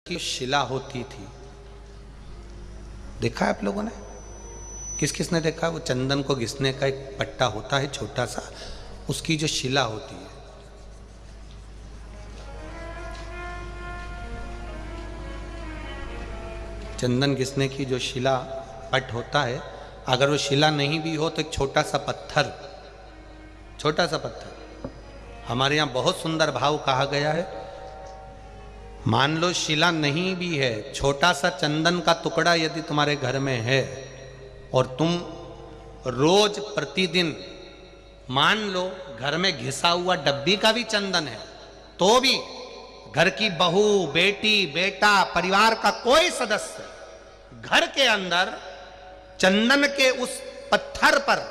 की शिला होती थी। देखा है आप लोगों ने? किस किस ने देखा? वो चंदन को घिसने का एक पट्टा होता है छोटा सा, उसकी जो शिला होती है। चंदन घिसने की जो शिला पट होता है, अगर वो शिला नहीं भी हो तो एक छोटा सा पत्थर, छोटा सा पत्थर। हमारे यहाँ बहुत सुंदर भाव कहा गया है, मान लो शिला नहीं भी है, छोटा सा चंदन का टुकड़ा यदि तुम्हारे घर में है और तुम रोज प्रतिदिन मान लो घर में घिसा हुआ डब्बी का भी चंदन है, तो भी घर की बहू, बेटी, बेटा, परिवार का कोई सदस्य घर के अंदर चंदन के उस पत्थर पर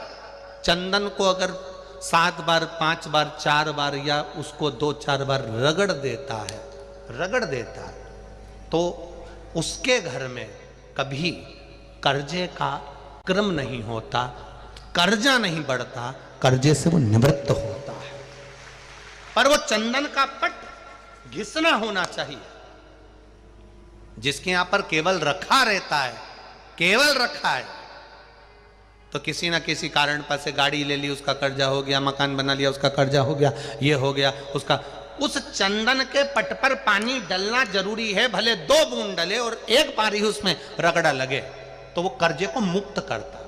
चंदन को अगर 7 बार, 5 बार, 4 बार या उसको 2-4 बार रगड़ देता है, तो उसके घर में कभी कर्जे का क्रम नहीं होता, कर्जा नहीं बढ़ता, कर्जे से वो निवृत्त होता है। पर वो चंदन का पट घिसना होना चाहिए। जिसके यहां पर केवल रखा रहता है, केवल रखा है, तो किसी ना किसी कारण पर से गाड़ी ले ली, उसका कर्जा हो गया, मकान बना लिया, उसका कर्जा हो गया, ये हो गया, उसका। उस चंदन के पट पर पानी डलना जरूरी है, भले 2 बूंद डले और एक बार ही उसमें रगड़ा लगे, तो वो कर्जे को मुक्त करता,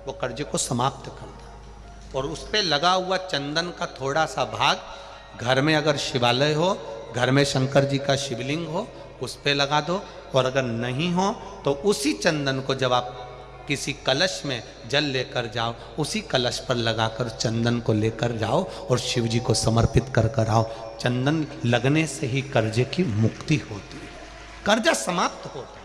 वो कर्जे को समाप्त करता। और उस पे लगा हुआ चंदन का थोड़ा सा भाग घर में अगर शिवालय हो, घर में शंकर जी का शिवलिंग हो, उस पे लगा दो। और अगर नहीं हो तो उसी चंदन को जब आप किसी कलश में जल लेकर जाओ, उसी कलश पर लगाकर चंदन को लेकर जाओ और शिव जी को समर्पित कर कर आओ। चंदन लगने से ही कर्जे की मुक्ति होती है, कर्जा समाप्त होता है।